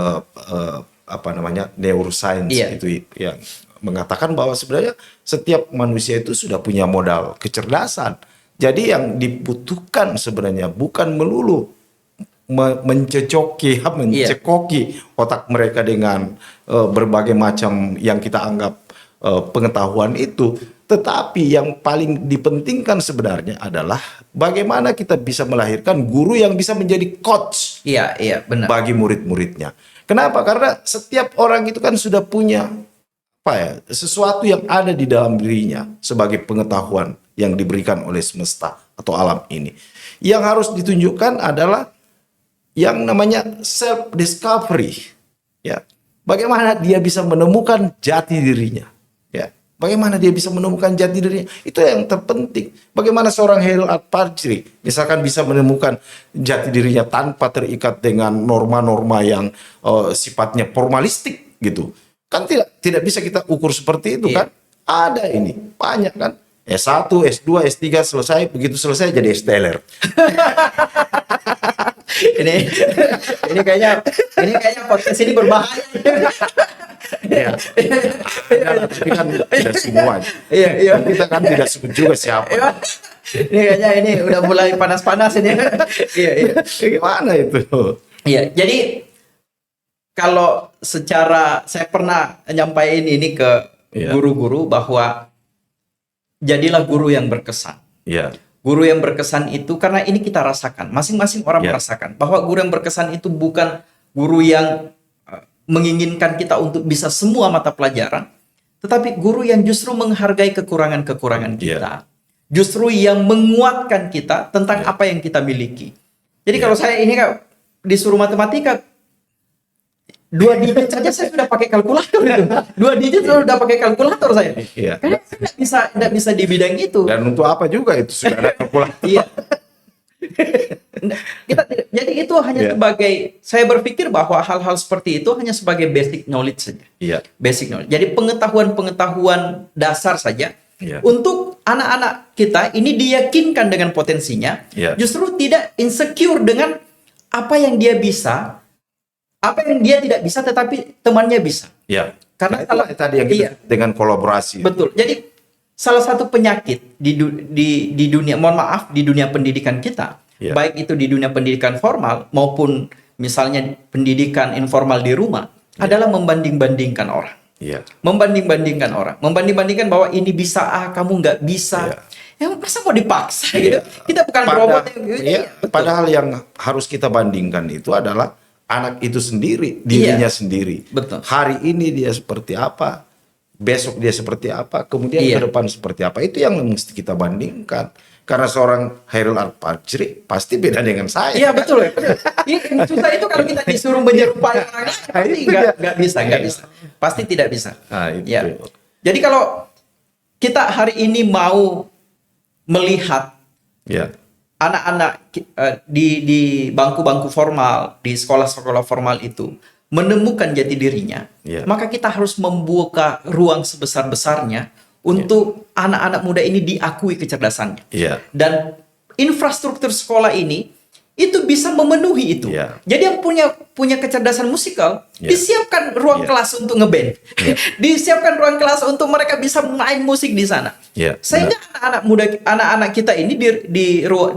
neuroscience Iya. itu yang mengatakan bahwa sebenarnya setiap manusia itu sudah punya modal kecerdasan. Jadi yang dibutuhkan sebenarnya bukan melulu mencecoki otak mereka dengan berbagai macam yang kita anggap pengetahuan itu, tetapi yang paling dipentingkan sebenarnya adalah bagaimana kita bisa melahirkan guru yang bisa menjadi coach Iya, benar. bagi murid-muridnya. Kenapa? Karena setiap orang itu kan sudah punya sesuatu yang ada di dalam dirinya sebagai pengetahuan yang diberikan oleh semesta atau alam ini. Yang harus ditunjukkan adalah yang namanya self discovery. Ya. Bagaimana dia bisa menemukan jati dirinya. Ya. Bagaimana dia bisa menemukan jati dirinya. Itu yang terpenting. Bagaimana seorang Hairil Al-Fajri misalkan bisa menemukan jati dirinya tanpa terikat dengan norma-norma yang sifatnya formalistik gitu. Kan tidak bisa kita ukur seperti itu kan. Ada ini banyak kan. S1, S2, S3 selesai, begitu selesai jadi STLR. ini kayaknya podcast ini berbahaya. Ya. Tapi kan tidak semua. Iya. Kita kan tidak sebut juga siapa. Ini kayaknya ini udah mulai panas-panas ini. Iya. Gimana itu? Iya, jadi kalau secara saya pernah nyampaikan ini ke Iya. guru-guru bahwa jadilah guru yang berkesan. Ya. Guru yang berkesan itu karena ini kita rasakan, masing-masing orang Ya. merasakan bahwa guru yang berkesan itu bukan guru yang menginginkan kita untuk bisa semua mata pelajaran, tetapi guru yang justru menghargai kekurangan-kekurangan kita. Justru yang menguatkan kita tentang apa yang kita miliki. Jadi kalau saya ini disuruh matematika 2 digit saja saya sudah pakai kalkulator itu. 2 digit sudah pakai kalkulator saya. Iya. Karena saya tidak bisa di bidang itu. Dan untuk apa juga itu sudah ada kalkulator. Iya. Jadi itu hanya sebagai, saya berpikir bahwa hal-hal seperti itu hanya sebagai basic knowledge saja. Iya. Basic knowledge. Jadi pengetahuan dasar saja. Iya. Untuk anak-anak kita ini diyakinkan dengan potensinya, Iya. justru tidak insecure dengan apa yang dia bisa, apa yang dia tidak bisa tetapi temannya bisa. Ya. Karena Itulah tadi yang kita dengan kolaborasi. Betul. Jadi salah satu penyakit di dunia, mohon maaf, di dunia pendidikan kita, Ya. baik itu di dunia pendidikan formal maupun misalnya pendidikan informal di rumah, adalah membanding-bandingkan orang. Iya. Membanding-bandingkan orang, membanding-bandingkan bahwa ini bisa, kamu nggak bisa. Iya. Ya masa mau dipaksa Iya. gitu? Kita bukan robot yang gitu. Iya, padahal yang harus kita bandingkan itu adalah anak itu sendiri, dirinya sendiri. Betul. Hari ini dia seperti apa, besok dia seperti apa, kemudian Iya. ke depan seperti apa. Itu yang mesti kita bandingkan. Karena seorang Hairul Al-Fajri pasti beda dengan saya. Iya betul ya. Betul. Ini susah itu kalau kita disuruh menyerupai orang lain, pasti itu dia. nggak bisa, nggak bisa. Pasti tidak bisa. Nah, itu. Ya. Jadi kalau kita hari ini mau melihat Ya, anak-anak di bangku-bangku formal, di sekolah-sekolah formal itu menemukan jati dirinya, Iya. maka kita harus membuka ruang sebesar-besarnya untuk anak-anak muda ini diakui kecerdasannya. iya, Dan infrastruktur sekolah ini itu bisa memenuhi itu. Iya. Jadi yang punya kecerdasan musikal, Iya. disiapkan ruang Iya. kelas untuk ngeband. Iya. Disiapkan ruang kelas untuk mereka bisa main musik di sana. Iya, Sehingga anak-anak muda, anak-anak kita ini di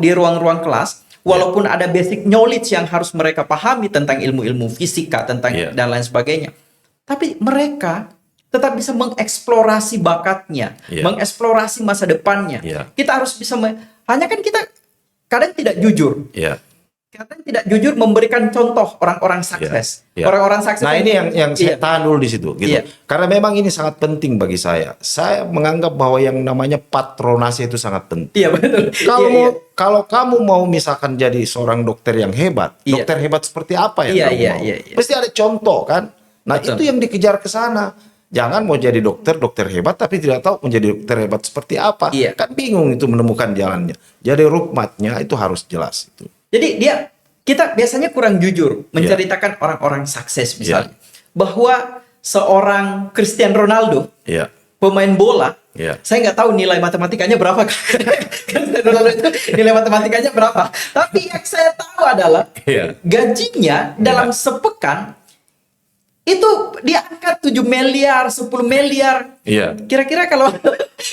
ruang-ruang kelas, walaupun ada basic knowledge yang harus mereka pahami tentang ilmu-ilmu fisika, tentang Iya. dan lain sebagainya. Tapi mereka tetap bisa mengeksplorasi bakatnya, Iya. mengeksplorasi masa depannya. Iya. Kita harus bisa hanya kan kita kadang tidak jujur. iya. Kadang tidak jujur memberikan contoh orang-orang sukses. Iya. Orang-orang sukses. Nah, ini yang saya Iya. tahan dulu di situ gitu. Iya. Karena memang ini sangat penting bagi saya. Saya menganggap bahwa yang namanya patronase itu sangat penting. Iya betul. Kalau Iya, iya. kalau kamu mau misalkan jadi seorang dokter yang hebat, Iya. dokter hebat seperti apa yang Iya, kamu iya, mau? iya, iya. Pasti ada contoh kan. Nah, Betul. itu yang dikejar ke sana. Jangan mau jadi dokter hebat tapi tidak tahu menjadi dokter hebat seperti apa. Iya. Kan bingung itu menemukan jalannya. Jadi rukmatnya itu harus jelas itu. Jadi kita biasanya kurang jujur menceritakan orang-orang sukses misalnya. Bahwa seorang Cristiano Ronaldo, Iya. pemain bola, Iya. saya nggak tahu nilai matematikanya berapa. Cristiano Ronaldo itu nilai matematikanya berapa. Tapi yang saya tahu adalah Iya. gajinya dalam sepekan itu di angka 7 miliar, 10 miliar. Iya. Kira-kira kalau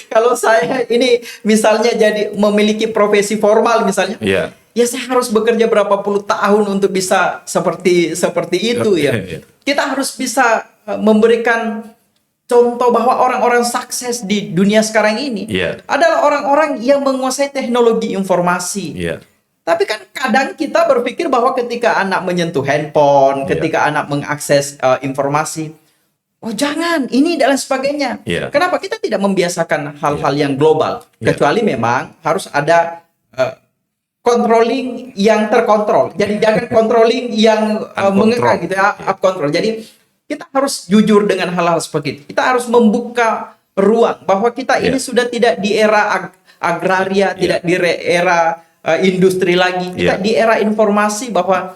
kalau saya ini misalnya jadi memiliki profesi formal misalnya, Iya. ya saya harus bekerja berapa puluh tahun untuk bisa seperti itu ya. Iya. Kita harus bisa memberikan contoh bahwa orang-orang sukses di dunia sekarang ini Iya. adalah orang-orang yang menguasai teknologi informasi. Iya. Tapi kan kadang kita berpikir bahwa ketika anak menyentuh handphone, Iya. ketika anak mengakses informasi, oh jangan, ini dan lain sebagainya. Iya. Kenapa kita tidak membiasakan hal-hal yang global? Iya. Kecuali memang harus ada controlling yang terkontrol. Jadi jangan controlling yang mengekang gitu ya, up control. Jadi kita harus jujur dengan hal-hal seperti itu. Kita harus membuka ruang bahwa kita ini sudah tidak di era agraria, tidak di era industri lagi. Kita Iya. di era informasi bahwa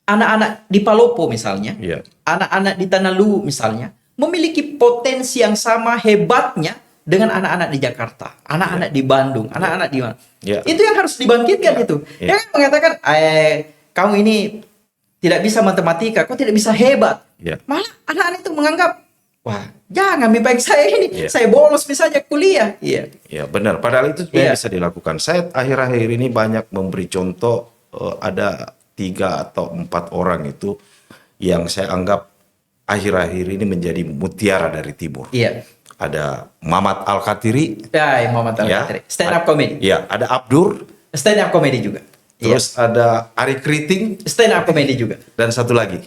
anak-anak di Palopo misalnya, Iya. anak-anak di Tanah Luwu misalnya, memiliki potensi yang sama hebatnya dengan anak-anak di Jakarta, anak-anak di Bandung, anak-anak di mana. Iya. Itu yang harus dibangkitkan itu. Iya. Dia kan mengatakan, kamu ini tidak bisa matematika, kau tidak bisa hebat. Iya. Malah anak-anak itu menganggap, wah, jangan lebih baik saya ini, Iya. saya bolos misalnya kuliah. Iya. Ya benar, padahal itu sebenarnya Iya. bisa dilakukan. Saya akhir-akhir ini banyak memberi contoh, ada 3 atau 4 orang itu yang saya anggap akhir-akhir ini menjadi mutiara dari timur. Iya. Ada Mamat Al-Khatiri, Ya, Muhammad Al-Khatiri. Stand up comedy. ya, ada Abdur, Stand up comedy juga. Iya. terus ada Ari Kriting, Stand up comedy juga. dan satu lagi.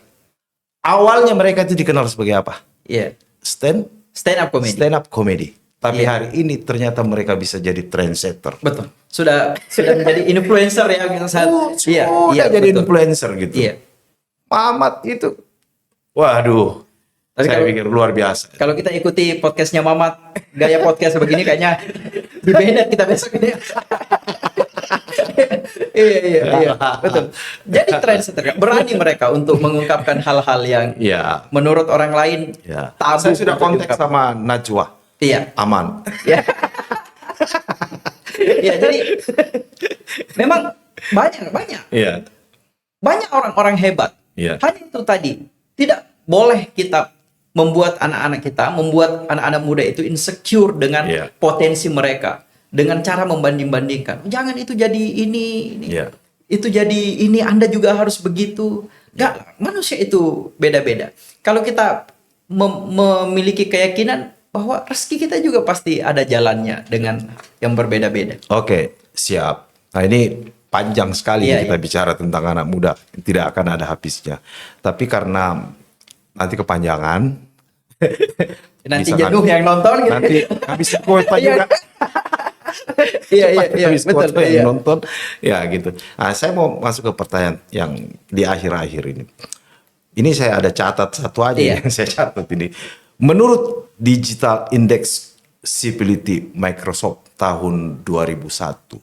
Awalnya mereka itu dikenal sebagai apa? Iya. Stand Stand up comedy. up comedy. Tapi Iya. hari ini ternyata mereka bisa jadi trendsetter. Betul. Sudah menjadi influencer ya gitu saat. Iya, Udah jadi betul. influencer gitu. Iya. Mamat itu, waduh, Tapi saya kalau- pikir luar biasa. Kalau kita ikuti podcastnya Mamat, gaya podcast begini kayaknya di beda kita besok ini. Iya, betul. Jadi trendsetter, berani mereka untuk mengungkapkan hal-hal yang Ya, menurut orang lain ya. tabu. Saya sudah untuk kontak diungkapkan. sama Najwa, Iya, aman. ya. Iya, jadi memang Iya, banyak orang-orang hebat. iya, Hanya itu tadi, tidak boleh kita membuat anak-anak muda itu insecure dengan Iya. potensi mereka, dengan cara membanding-bandingkan. Jangan itu jadi ini. iya, Itu jadi ini, Anda juga harus begitu. Enggak, manusia itu beda-beda. Kalau kita memiliki keyakinan bahwa rezeki kita juga pasti ada jalannya dengan yang berbeda-beda. Oke, siap. Nah ini panjang sekali Iya, kita bicara tentang anak muda, tidak akan ada habisnya. Tapi karena nanti kepanjangan, Nanti misalkan jenuh yang nonton gitu. nanti habis kuota juga. Iya, Cepat habis betul. kuota yang Iya. nonton, ya gitu. Nah, saya mau masuk ke pertanyaan yang di akhir-akhir ini. Ini saya ada catat satu aja Iya. yang saya catat ini. Menurut Digital Index Civility Microsoft tahun 2001.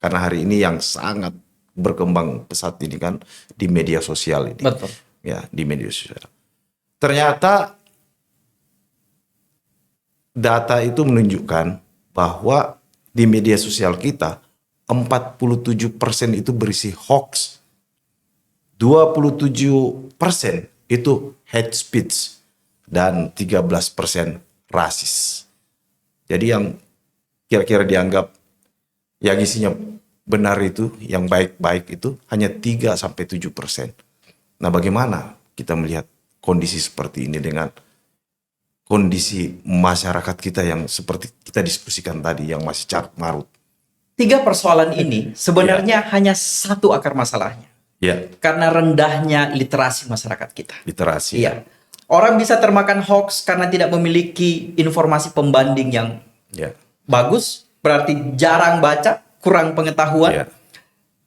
Karena hari ini yang sangat berkembang pesat ini kan di media sosial ini. Betul. Ya, di media sosial. Ternyata data itu menunjukkan bahwa di media sosial kita 47% itu berisi hoax. 27% itu hate speech dan 13% rasis. Jadi yang kira-kira dianggap yang isinya benar itu, yang baik-baik itu hanya 3-7%. Nah, bagaimana kita melihat kondisi seperti ini dengan kondisi masyarakat kita yang seperti kita diskusikan tadi, yang masih carut marut? 3 persoalan ini sebenarnya hanya satu akar masalahnya. Ya, Karena rendahnya literasi masyarakat kita. literasi. Iya. Orang bisa termakan hoax karena tidak memiliki informasi pembanding yang Ya, bagus, berarti jarang baca, kurang pengetahuan. ya,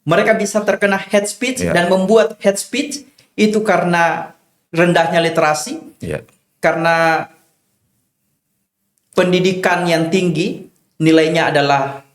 Mereka bisa terkena hate speech Iya. dan membuat hate speech itu karena rendahnya literasi, ya, karena pendidikan yang tinggi nilainya adalah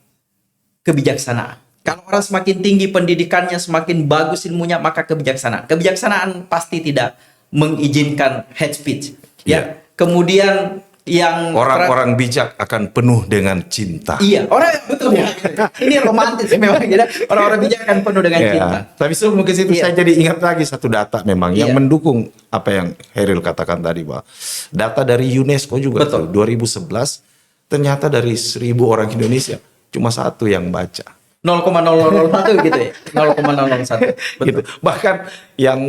kebijaksanaan. Kalau orang semakin tinggi pendidikannya, semakin bagus ilmunya, maka kebijaksanaan. Kebijaksanaan pasti tidak mengizinkan hate speech. Ya. Iya. Kemudian yang orang-orang bijak akan penuh dengan cinta. iya, orang betul ya. Ini romantis memang gitu. Orang-orang bijak akan penuh dengan Ya, cinta. tapi sebelum ke situ Iya. saya jadi ingat lagi satu data memang yang Iya. mendukung apa yang Heril katakan tadi, Pak. Data dari UNESCO juga Betul. tuh, 2011 ternyata dari 1.000 orang Indonesia cuma satu yang baca. 0,001 gitu ya. 0,001. Betul. Gitu. Bahkan yang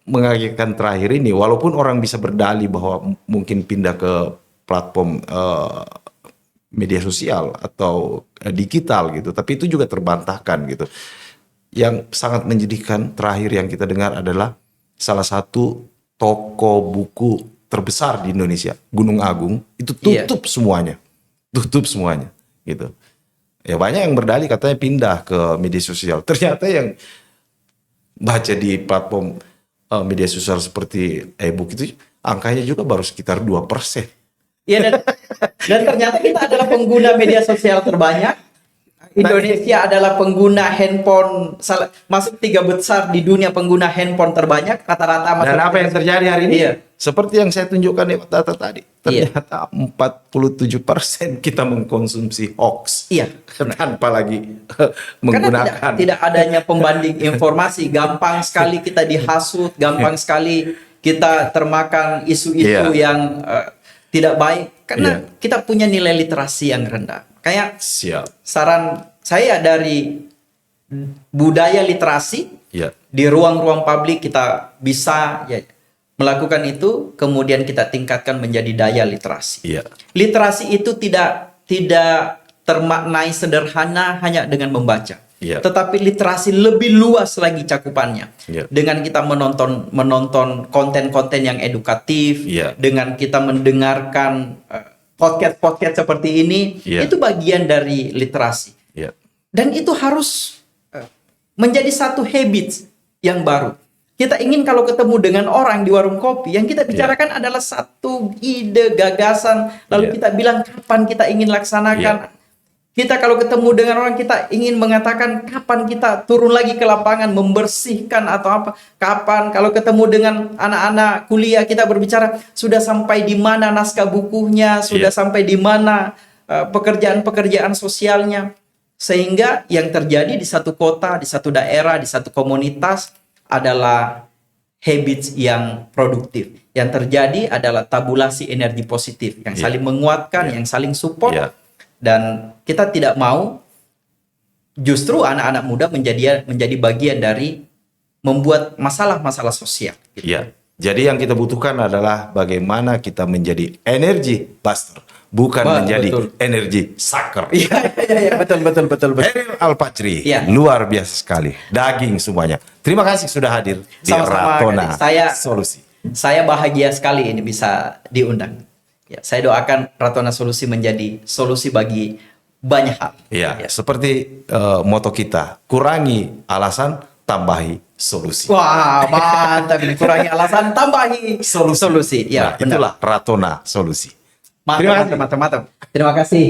mengagetkan terakhir ini, walaupun orang bisa berdalih bahwa mungkin pindah ke platform media sosial atau digital gitu, tapi itu juga terbantahkan gitu. Yang sangat menyedihkan terakhir yang kita dengar adalah salah satu toko buku terbesar di Indonesia, Gunung Agung, itu tutup semuanya, gitu. Ya banyak yang berdalih katanya pindah ke media sosial. Ternyata yang baca di platform media sosial seperti e-book itu angkanya juga baru sekitar 2%. Iya, dan ternyata kita adalah pengguna media sosial terbanyak. Indonesia adalah pengguna handphone, masuk 3 besar di dunia pengguna handphone terbanyak rata-rata. Dan apa yang terjadi hari ini? Iya. Seperti yang saya tunjukkan di data tadi, ternyata 47% kita mengkonsumsi hoax. Iya. Tanpa lagi Karena menggunakan. tidak adanya pembanding informasi, gampang sekali kita dihasut, gampang sekali kita termakan isu-isu yang tidak baik karena kita punya nilai literasi yang rendah. Kayak Siap. saran saya dari budaya literasi Ya. di ruang-ruang publik kita bisa melakukan itu, kemudian kita tingkatkan menjadi daya literasi. Iya. Literasi itu tidak termaknai sederhana hanya dengan membaca. Iya. Tetapi literasi lebih luas lagi cakupannya. Iya. Dengan kita menonton konten-konten yang edukatif, Iya. dengan kita mendengarkan podcast-podcast seperti ini, Iya. itu bagian dari literasi. Iya. Dan itu harus menjadi satu habit yang baru. Kita ingin kalau ketemu dengan orang di warung kopi, yang kita bicarakan adalah satu ide, gagasan, lalu kita bilang kapan kita ingin laksanakan. Kita kalau ketemu dengan orang, kita ingin mengatakan kapan kita turun lagi ke lapangan, membersihkan atau apa. Kapan kalau ketemu dengan anak-anak kuliah, kita berbicara sudah sampai di mana naskah bukunya, sudah sampai di mana pekerjaan-pekerjaan sosialnya. Sehingga yang terjadi di satu kota, di satu daerah, di satu komunitas adalah habits yang produktif. Yang terjadi adalah tabulasi energi positif yang saling menguatkan, yang saling support. Dan kita tidak mau justru anak-anak muda menjadi bagian dari membuat masalah-masalah sosial. Gitu. Iya. Jadi yang kita butuhkan adalah bagaimana kita menjadi energi buster, bukan Wah, menjadi betul. energi sucker. Iya, betul. Heril Alpajri, Iya. luar biasa sekali. Daging semuanya. Terima kasih sudah hadir di Sama-sama, Ratona Kak. Solusi. Saya bahagia sekali ini bisa diundang. Ya, saya doakan Ratona Solusi menjadi solusi bagi banyak hal. Ya, seperti moto kita, kurangi alasan, tambahi solusi. Wah, mantap ini. Kurangi alasan, tambahi solusi. Ya, Nah, itulah Ratona Solusi. Terima kasih. mantap. Terima kasih.